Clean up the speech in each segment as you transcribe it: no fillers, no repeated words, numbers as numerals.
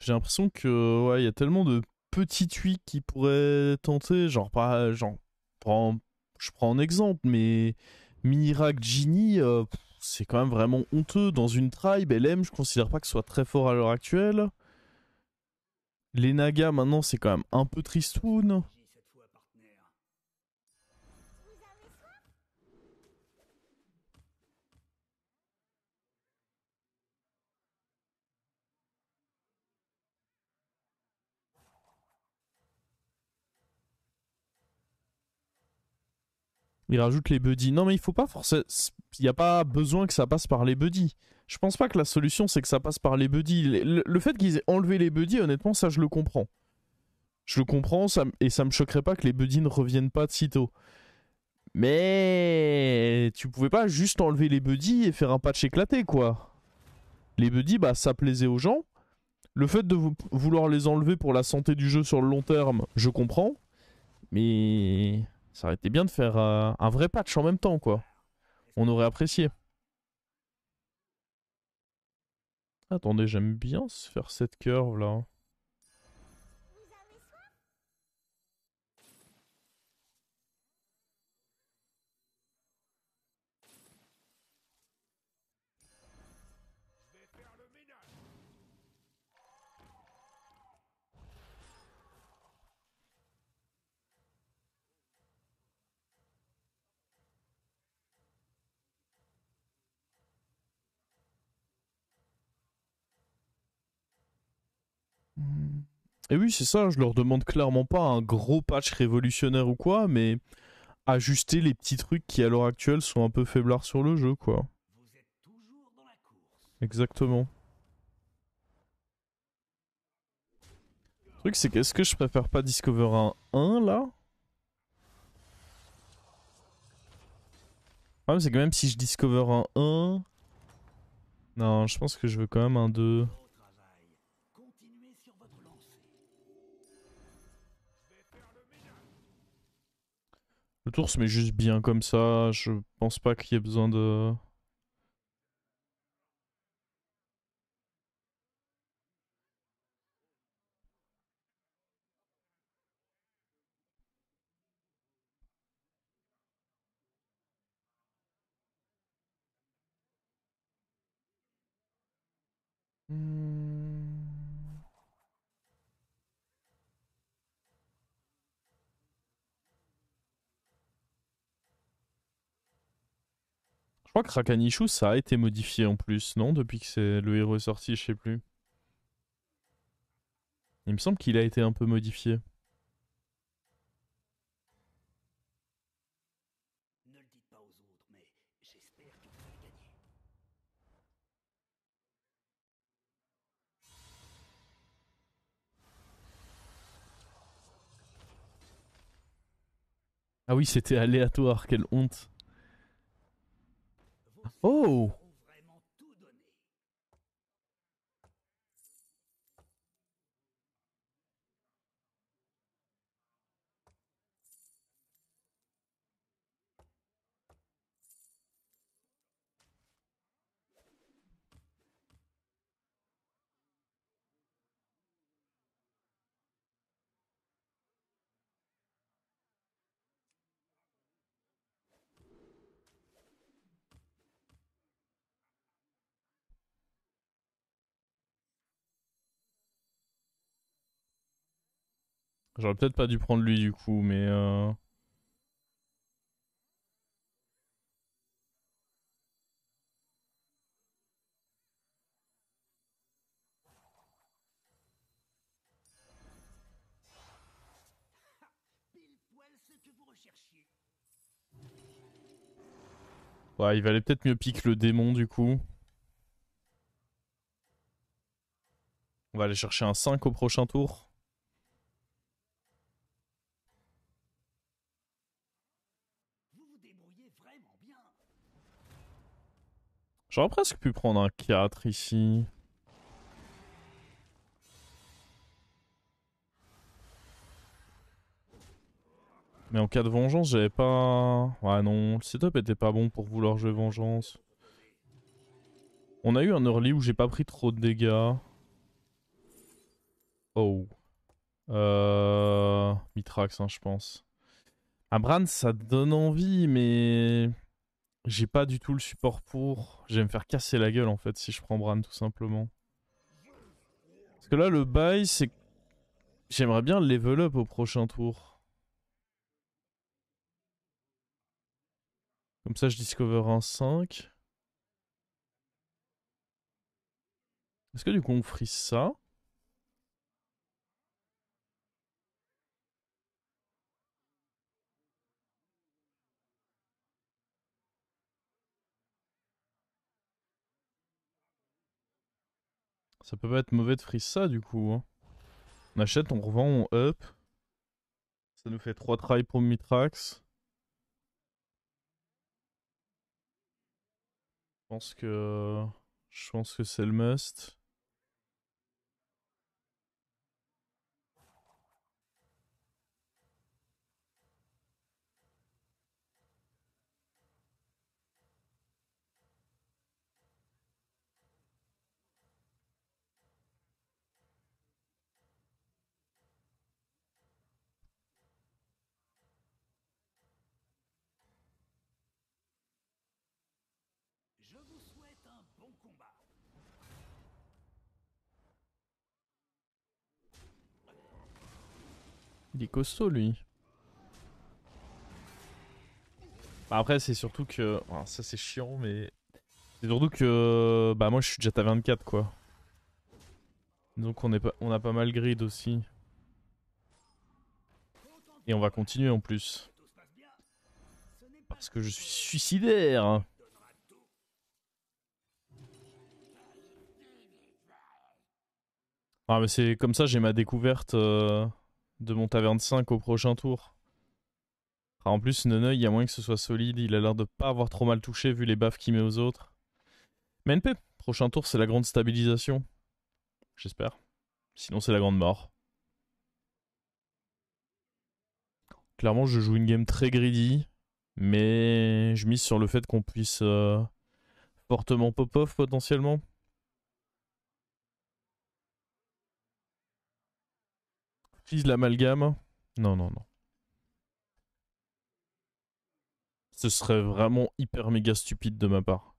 J'ai l'impression que ouais, il y a tellement de petits tweaks qui pourraient tenter, genre pas genre prends- je prends un exemple mais Minirak Genie c'est quand même vraiment honteux dans une tribe LM, je considère pas que ce soit très fort à l'heure actuelle. Les Nagas maintenant c'est quand même un peu tristoun. Ils rajoutent les buddies. Non mais il faut pas forcément, il y a pas besoin que ça passe par les buddies. Je pense pas que la solution c'est que ça passe par les buddies. Le fait qu'ils aient enlevé les buddies, honnêtement ça je le comprends. Je le comprends et ça me choquerait pas que les buddies ne reviennent pas de sitôt. Mais tu pouvais pas juste enlever les buddies et faire un patch éclaté quoi. Les buddies, bah ça plaisait aux gens. Le fait de vouloir les enlever pour la santé du jeu sur le long terme, je comprends. Mais ça aurait été bien de faire un vrai patch en même temps quoi. On aurait apprécié. Attendez, j'aime bien se faire cette curve là. Et oui, c'est ça, je leur demande clairement pas un gros patch révolutionnaire ou quoi, mais ajuster les petits trucs qui à l'heure actuelle sont un peu faiblards sur le jeu, quoi. Exactement. Le truc, c'est qu'est-ce que je préfère pas Discover un là? Le problème, c'est que même si je Discover un, non, je pense que je veux quand même un 2. Le tour se met juste bien comme ça, je pense pas qu'il y ait besoin de... Hmm. Je crois que Rakanishu, ça a été modifié en plus, non? Depuis que le héros est sorti, je sais plus. Il me semble qu'il a été un peu modifié. Ah oui, c'était aléatoire, quelle honte. Oh! J'aurais peut-être pas dû prendre lui du coup, mais... Ouais, il valait peut-être mieux pique le démon du coup. On va aller chercher un 5 au prochain tour. J'aurais presque pu prendre un 4 ici. Mais en cas de vengeance, j'avais pas... Ouais non, le setup était pas bon pour vouloir jouer vengeance. On a eu un early où j'ai pas pris trop de dégâts. Oh. Mitrax, hein, je pense. Bran, ça donne envie, mais j'ai pas du tout le support pour. Je vais me faire casser la gueule en fait si je prends Bran tout simplement. Parce que là, le bail, c'est. J'aimerais bien level up au prochain tour. Comme ça, je discover un 5. Est-ce que du coup, on freeze ça? Ça peut pas être mauvais de freeze ça du coup. Hein. On achète, on revend, on up. Ça nous fait 3 tries pour Mitrax. Je pense que. Je pense que c'est le must. Il est costaud lui. Bah, après, c'est surtout que. Oh, ça, c'est chiant, mais. C'est surtout que. Bah, moi, je suis déjà à 24, quoi. Donc, on a pas mal grid aussi. Et on va continuer en plus. Parce que je suis suicidaire. Ah, mais c'est comme ça, j'ai ma découverte de mon taverne 5 au prochain tour. Ah, en plus, Neneuil, il y a moyen que ce soit solide. Il a l'air de pas avoir trop mal touché vu les baffes qu'il met aux autres. Mais NP, prochain tour, c'est la grande stabilisation. J'espère. Sinon, c'est la grande mort. Clairement, je joue une game très greedy. Mais je mise sur le fait qu'on puisse fortement pop-off potentiellement. Utilise l'amalgame. Non, non, non. Ce serait vraiment hyper méga stupide de ma part.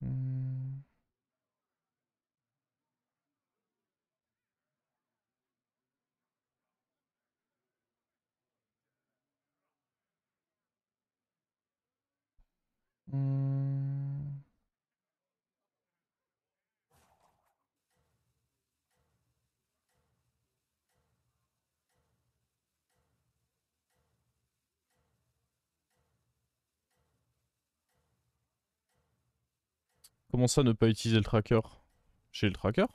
Hmm. Hmm. Comment ça ne pas utiliser le tracker? J'ai le tracker?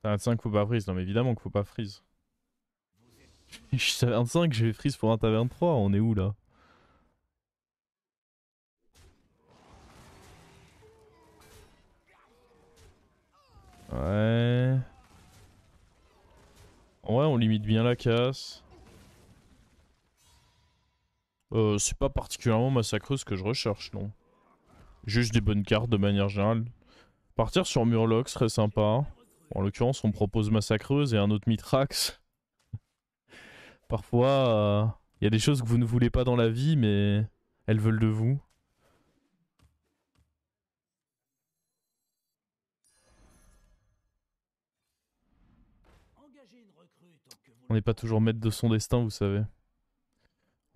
T'as 25, faut pas freeze. Non, mais évidemment qu'il faut pas freeze. Je suis à 25, je vais freeze pour un taverne 3. On est où là? Ouais. Ouais, on limite bien la casse. C'est pas particulièrement massacreux ce que je recherche, non. Juste des bonnes cartes de manière générale. Partir sur Murloc serait sympa. En l'occurrence, on propose Massacreuse et un autre Mitrax. Parfois, il y a des choses que vous ne voulez pas dans la vie, mais elles veulent de vous. On n'est pas toujours maître de son destin, vous savez.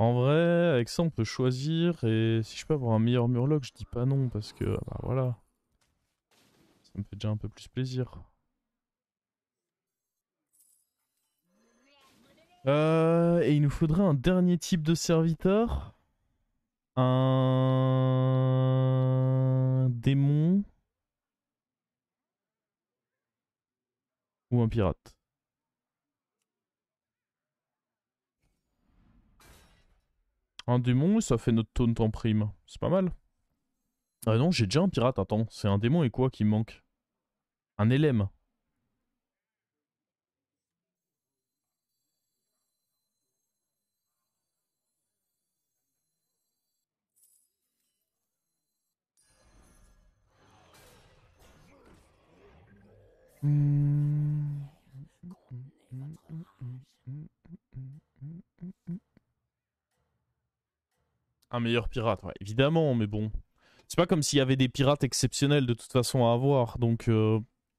En vrai, avec ça, on peut choisir. Et si je peux avoir un meilleur Murloc, je dis pas non, parce que, bah voilà. Ça me fait déjà un peu plus plaisir. Et il nous faudrait un dernier type de serviteur. Un démon ou un pirate. Un démon, ça fait notre taunt en prime. C'est pas mal. Ah non, j'ai déjà un pirate, attends. C'est un démon et quoi qui me manque? Un LM. Un meilleur pirate, ouais, évidemment, mais bon. C'est pas comme s'il y avait des pirates exceptionnels de toute façon à avoir, donc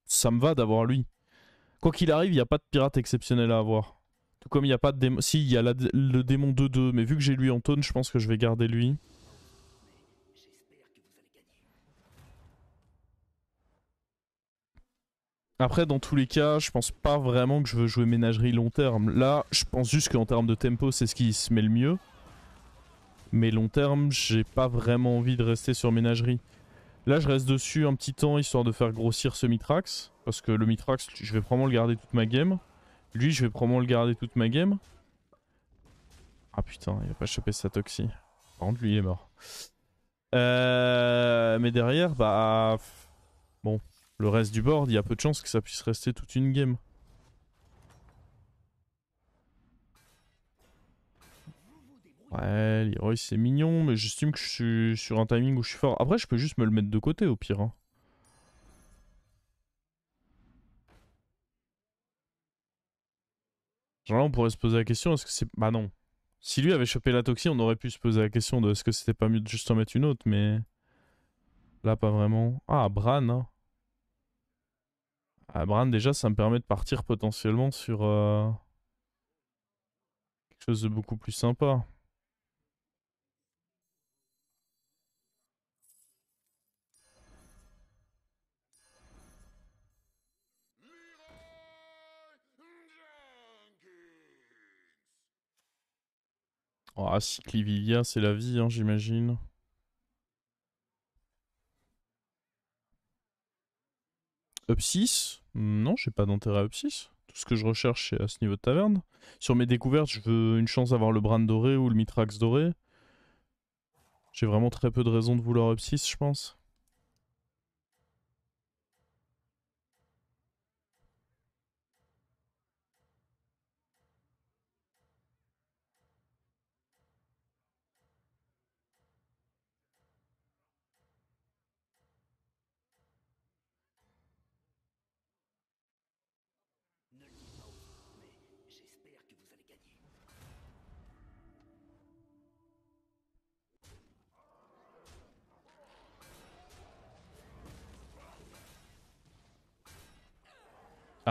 ça me va d'avoir lui. Quoi qu'il arrive, il n'y a pas de pirate exceptionnel à avoir. Tout comme il n'y a pas de démon. Si, il y a le démon 2-2, mais vu que j'ai lui en taunt, je pense que je vais garder lui. Après, dans tous les cas, je pense pas vraiment que je veux jouer ménagerie long terme. Là, je pense juste qu'en termes de tempo, c'est ce qui se met le mieux. Mais long terme, j'ai pas vraiment envie de rester sur ménagerie. Là, je reste dessus un petit temps histoire de faire grossir ce Mitrax. Parce que le Mitrax, je vais probablement le garder toute ma game. Lui, je vais probablement le garder toute ma game. Ah putain, il va pas choper sa toxie. Par contre, lui, il est mort. Mais derrière, bah... Bon, le reste du board, il y a peu de chances que ça puisse rester toute une game. Ouais, Leroy c'est mignon, mais j'estime que je suis sur un timing où je suis fort. Après, je peux juste me le mettre de côté au pire. Hein. Genre là, on pourrait se poser la question, est-ce que c'est... Bah non. Si lui avait chopé la toxie, on aurait pu se poser la question de est-ce que c'était pas mieux de juste en mettre une autre, mais... Là, pas vraiment. Ah, Bran, hein. Ah, Bran, déjà, ça me permet de partir potentiellement sur quelque chose de beaucoup plus sympa. Ah, Cyclivivia, c'est la vie, hein, j'imagine. Up 6? Non, j'ai pas d'intérêt à Up 6. Tout ce que je recherche, c'est à ce niveau de taverne. Sur mes découvertes, je veux une chance d'avoir le Bran doré ou le Mitrax doré. J'ai vraiment très peu de raisons de vouloir Up 6, je pense.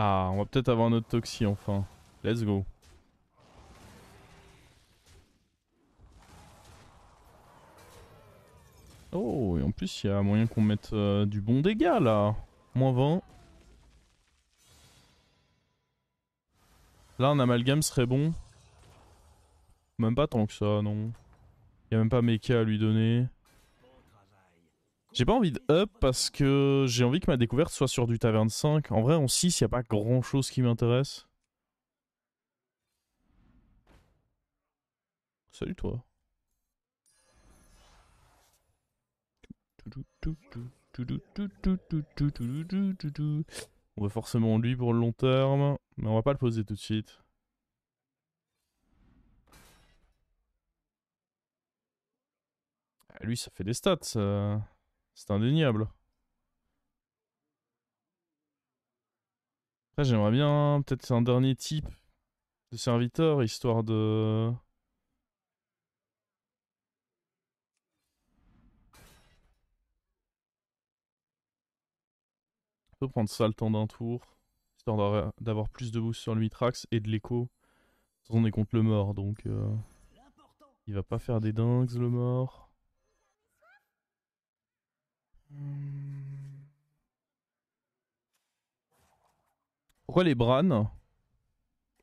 Ah, on va peut-être avoir notre Toxie enfin. Let's go. Oh, et en plus, il y a moyen qu'on mette du bon dégât là. Moins 20. Là, un amalgame serait bon. Même pas tant que ça, non. Il y a même pas Mecha à lui donner. J'ai pas envie de up parce que j'ai envie que ma découverte soit sur du taverne 5. En vrai, en 6, il n'y a pas grand chose qui m'intéresse. Salut toi. On va forcément lui pour le long terme, mais on va pas le poser tout de suite. Ah, lui, ça fait des stats, c'est indéniable. Après, j'aimerais bien peut-être un dernier type de serviteur, histoire de... On peut prendre ça le temps d'un tour, histoire d'avoir plus de boost sur le Mitrax et de l'écho. On est contre le mort, donc il va pas faire des dingues, le mort. Pourquoi les Bran?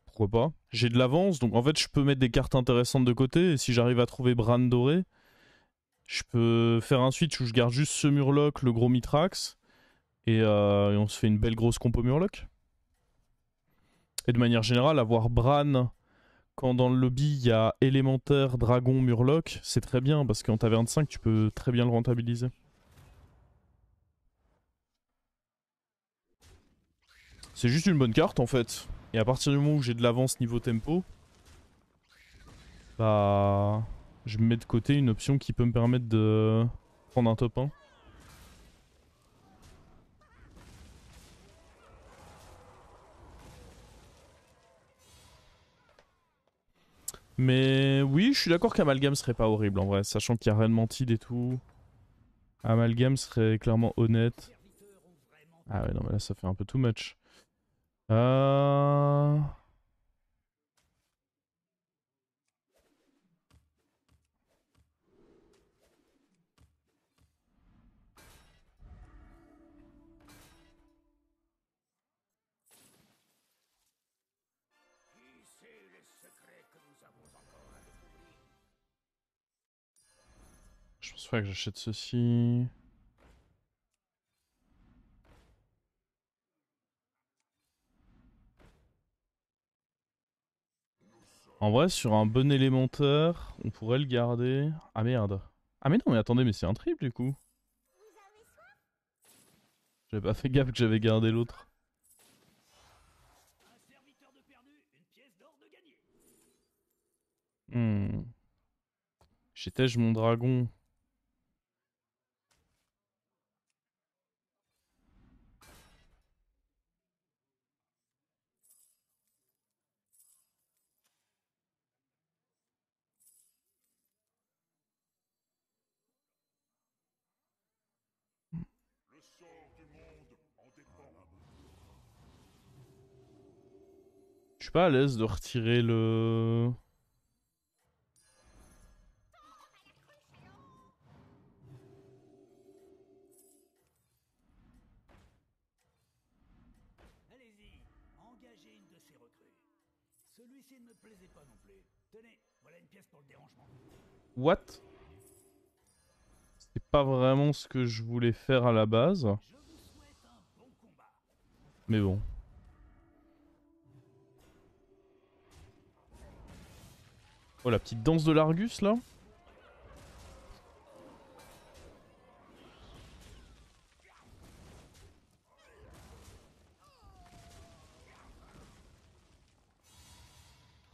Pourquoi pas? J'ai de l'avance, donc en fait je peux mettre des cartes intéressantes de côté, et si j'arrive à trouver Bran doré, je peux faire un switch où je garde juste ce Murloc, le gros Mitrax, et on se fait une belle grosse compo Murloc. Et de manière générale, avoir Bran quand dans le lobby il y a élémentaire, dragon, Murloc, c'est très bien, parce qu'en taverne 5 tu peux très bien le rentabiliser. C'est juste une bonne carte en fait. Et à partir du moment où j'ai de l'avance niveau tempo, bah... je mets de côté une option qui peut me permettre de prendre un top 1. Mais oui, je suis d'accord qu'Amalgame serait pas horrible en vrai, sachant qu'il y a Ren Mantide et tout. Amalgame serait clairement honnête. Ah ouais, non, mais là ça fait un peu too much. Euh... Je pense pas que j'achète ceci. En vrai, sur un bon élémentaire, on pourrait le garder. Ah merde. Ah mais non, mais attendez, mais c'est un triple du coup. J'avais pas fait gaffe que j'avais gardé l'autre. Hmm. J'étais mon dragon. Je suis pas à l'aise de retirer le... Allez-y, engagez une de ces recrues. Celui-ci ne me plaisait pas non plus. Tenez, voilà une pièce pour le dérangement. What? C'est pas vraiment ce que je voulais faire à la base. Je vous souhaite un bon combat. Mais bon. Oh, la petite danse de l'Argus là.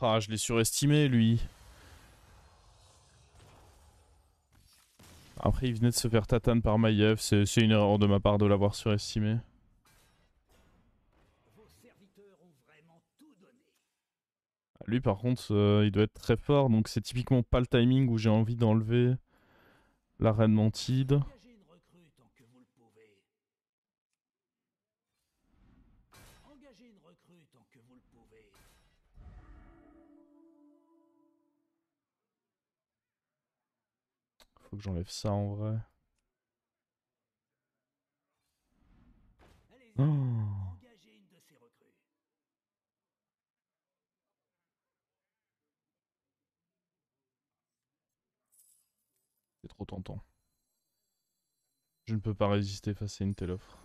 Ah, je l'ai surestimé lui. Après, il venait de se faire tatane par Maiev. C'est une erreur de ma part de l'avoir surestimé. Vos serviteurs ont vraiment tout donné. Lui, par contre, il doit être très fort. Donc, c'est typiquement pas le timing où j'ai envie d'enlever la reine Mantide. Engagez une recrue tant que vous le pouvez. Engagez une recrue tant que vous le pouvez. Faut que j'enlève ça en vrai. Allez-y, Oh, engagez une de ces recrues. c'est trop tentant. Je ne peux pas résister face à une telle offre.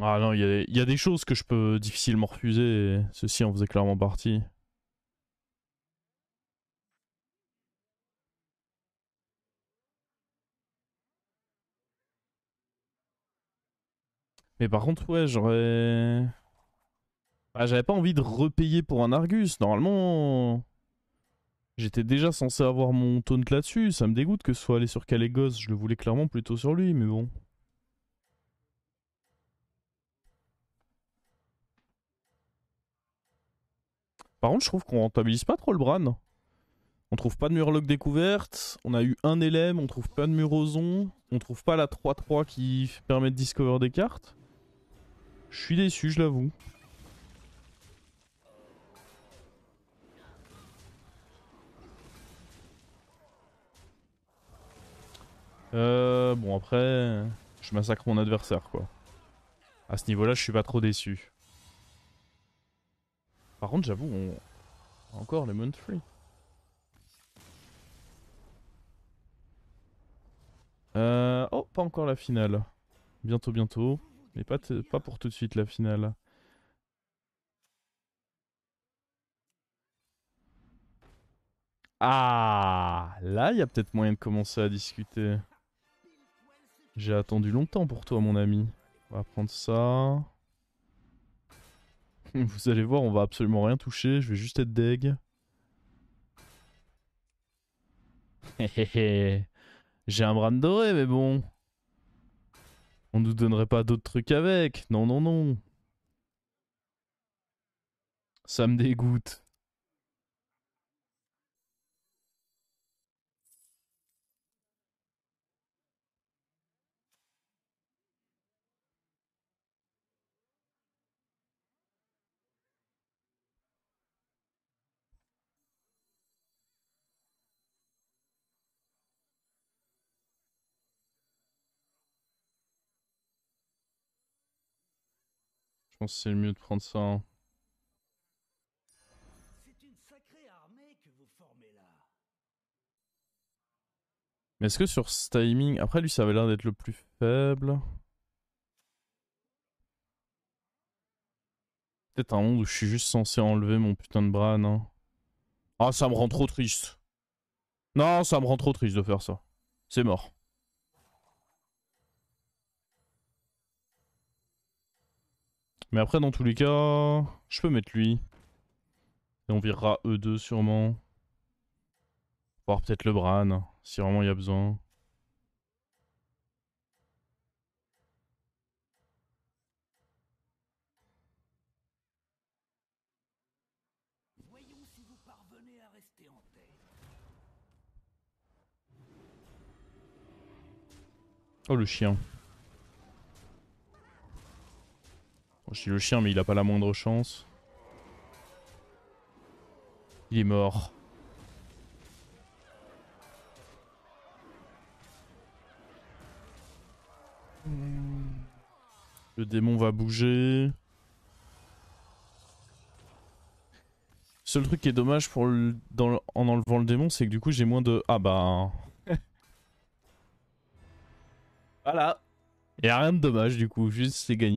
Ah non, il y a des choses que je peux difficilement refuser. Et ceci en faisait clairement partie. Mais par contre, ouais, j'aurais... Ah, j'avais pas envie de repayer pour un Argus. Normalement, j'étais déjà censé avoir mon taunt là-dessus. Ça me dégoûte que ce soit allé sur Kalégos. Je le voulais clairement plutôt sur lui, mais bon. Par contre, je trouve qu'on rentabilise pas trop le Bran. On trouve pas de murloc découverte. On a eu un LM, on trouve pas de Muroson. On trouve pas la 3-3 qui permet de discover des cartes. Je suis déçu, je l'avoue. Bon après, je massacre mon adversaire quoi. À ce niveau-là, je suis pas trop déçu. Par contre, j'avoue, on... encore les Mount Free. Oh, pas encore la finale. Bientôt, bientôt. Mais pas pour tout de suite la finale. Ah, là, il y a peut-être moyen de commencer à discuter. J'ai attendu longtemps pour toi, mon ami. On va prendre ça. Vous allez voir, on va absolument rien toucher, je vais juste être deg. J'ai un bras doré, mais bon. On nous donnerait pas d'autres trucs avec. Non, non, non. Ça me dégoûte. Je pense que c'est le mieux de prendre ça. Hein. C'est une sacrée armée que vous formez là. Mais est-ce que sur ce timing... Après, lui, ça avait l'air d'être le plus faible. Peut-être un monde où je suis juste censé enlever mon putain de Bran. Hein. Ah, ça me rend trop triste. Non, ça me rend trop triste de faire ça. C'est mort. Mais après, dans tous les cas, je peux mettre lui. Et on virera E2 sûrement. Voire peut-être le Bran, si vraiment il y a besoin. Voyons si vous parvenez à rester en tête. Oh, le chien. Bon, je dis le chien, mais il a pas la moindre chance. Il est mort. Le démon va bouger. Seul truc qui est dommage pour en enlevant le démon, c'est que du coup j'ai moins de... Ah bah... Voilà. Y a rien de dommage du coup, juste c'est gagné.